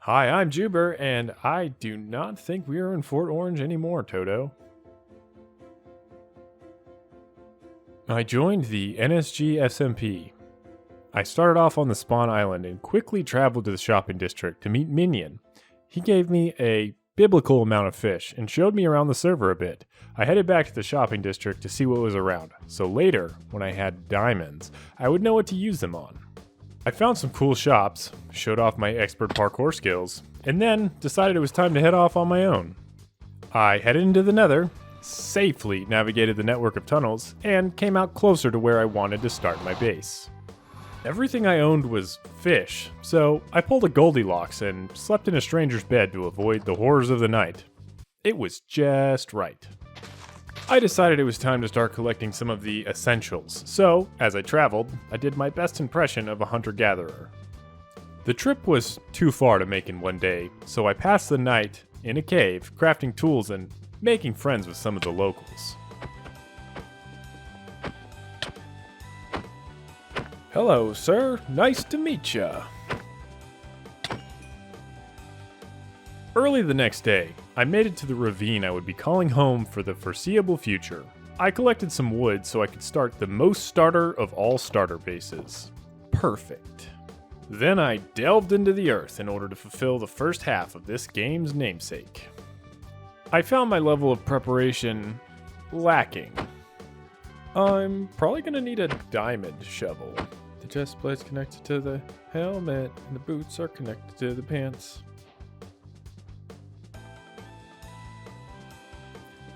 Hi, I'm Juber, and I do not think we are in Fort Orange anymore, Toto. I joined the NSG SMP. I started off on the spawn island and quickly traveled to the shopping district to meet Minion. He gave me a biblical amount of fish and showed me around the server a bit. I headed back to the shopping district to see what was around, so later, when I had diamonds, I would know what to use them on. I found some cool shops, showed off my expert parkour skills, and then decided it was time to head off on my own. I headed into the nether, safely navigated the network of tunnels, and came out closer to where I wanted to start my base. Everything I owned was fish, so I pulled a Goldilocks and slept in a stranger's bed to avoid the horrors of the night. It was just right. I decided it was time to start collecting some of the essentials, so, as I traveled, I did my best impression of a hunter-gatherer. The trip was too far to make in one day, so I passed the night in a cave, crafting tools and making friends with some of the locals. Hello, sir. Nice to meet ya. Early the next day, I made it to the ravine I would be calling home for the foreseeable future. I collected some wood so I could start the most starter of all starter bases. Perfect. Then I delved into the earth in order to fulfill the first half of this game's namesake. I found my level of preparation lacking. I'm probably gonna need a diamond shovel. The chest plate's connected to the helmet, and the boots are connected to the pants.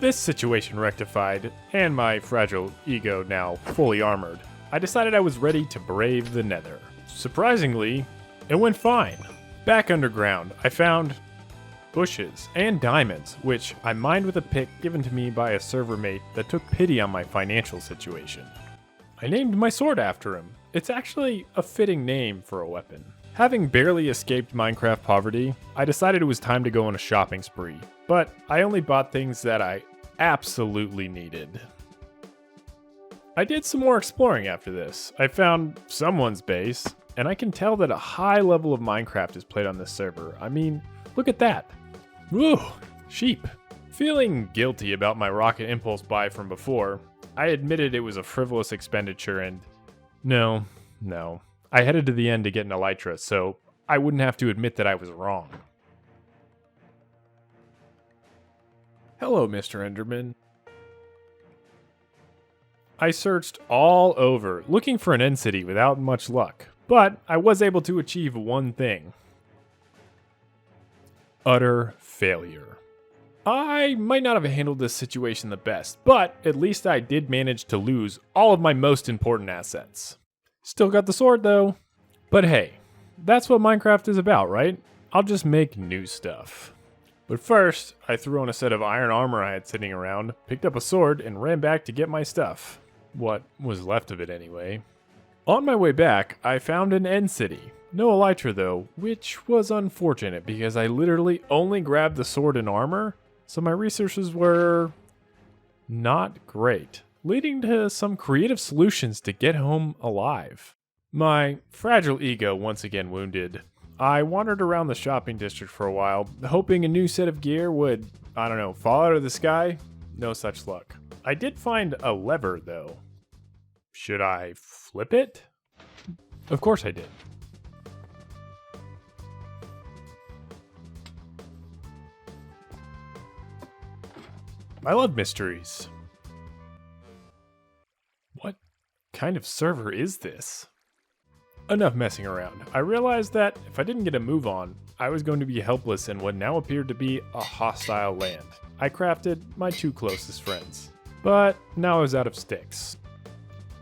This situation rectified, and my fragile ego now fully armored, I decided I was ready to brave the nether. Surprisingly, it went fine. Back underground, I found bushes and diamonds, which I mined with a pick given to me by a server mate that took pity on my financial situation. I named my sword after him. It's actually a fitting name for a weapon. Having barely escaped Minecraft poverty, I decided it was time to go on a shopping spree, but I only bought things that I absolutely needed. I did some more exploring after this. I found someone's base, and I can tell that a high level of Minecraft is played on this server. I mean, look at that. Woo, sheep. Feeling guilty about my rocket impulse buy from before, I admitted it was a frivolous expenditure and no. I headed to the end to get an elytra, so I wouldn't have to admit that I was wrong. Hello, Mr. Enderman. I searched all over, looking for an end city without much luck, but I was able to achieve one thing. Utter failure. I might not have handled this situation the best, but at least I did manage to lose all of my most important assets. Still got the sword though. But hey, that's what Minecraft is about, right? I'll just make new stuff. But first, I threw on a set of iron armor I had sitting around, picked up a sword, and ran back to get my stuff. What was left of it anyway. On my way back, I found an end city. No elytra though, which was unfortunate because I literally only grabbed the sword and armor, so my resources were not great, leading to some creative solutions to get home alive. My fragile ego once again wounded. I wandered around the shopping district for a while, hoping a new set of gear would, fall out of the sky. No such luck. I did find a lever though. Should I flip it? Of course I did. I love mysteries. What kind of server is this? Enough messing around. I realized that if I didn't get a move on, I was going to be helpless in what now appeared to be a hostile land. I crafted my two closest friends, but now I was out of sticks.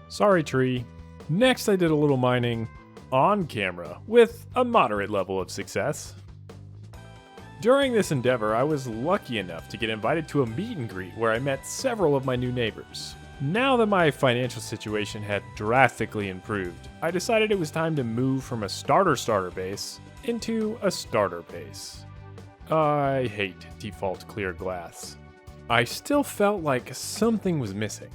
Sorry, tree. Next, I did a little mining on camera with a moderate level of success. During this endeavor, I was lucky enough to get invited to a meet and greet where I met several of my new neighbors. Now that my financial situation had drastically improved, I decided it was time to move from a starter base into a starter base. I hate default clear glass. I still felt like something was missing.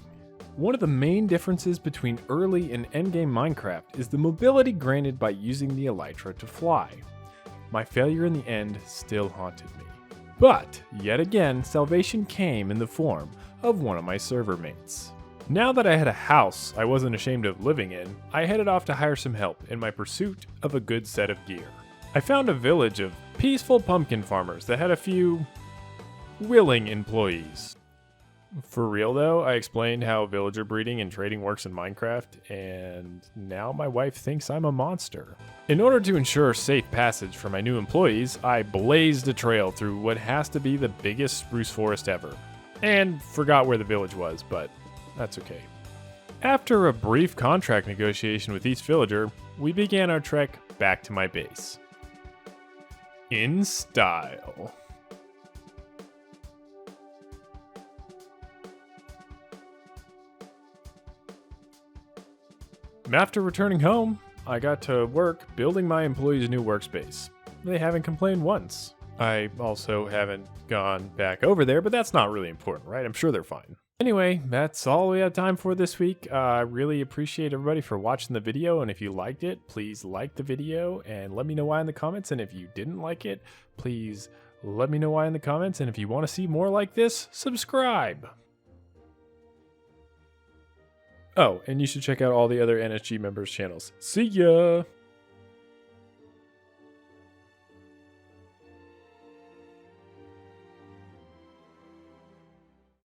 One of the main differences between early and endgame Minecraft is the mobility granted by using the elytra to fly. my failure in the end still haunted me. But, yet again, salvation came in the form of one of my server mates. Now that I had a house I wasn't ashamed of living in, I headed off to hire some help in my pursuit of a good set of gear. I found a village of peaceful pumpkin farmers that had a few willing employees. For real though, I explained how villager breeding and trading works in Minecraft, and now my wife thinks I'm a monster. In order to ensure safe passage for my new employees, I blazed a trail through what has to be the biggest spruce forest ever. And forgot where the village was, but that's okay. After a brief contract negotiation with each villager, we began our trek back to my base. In style. After returning home, I got to work building my employees' new workspace. They haven't complained once. I also haven't gone back over there, but that's not really important, right? I'm sure they're fine. Anyway, that's all we have time for this week. I really appreciate everybody for watching the video, and if you liked it, please like the video and let me know why in the comments, and if you didn't like it, please let me know why in the comments, and if you want to see more like this, subscribe! Oh, and you should check out all the other NSG members' channels. See ya!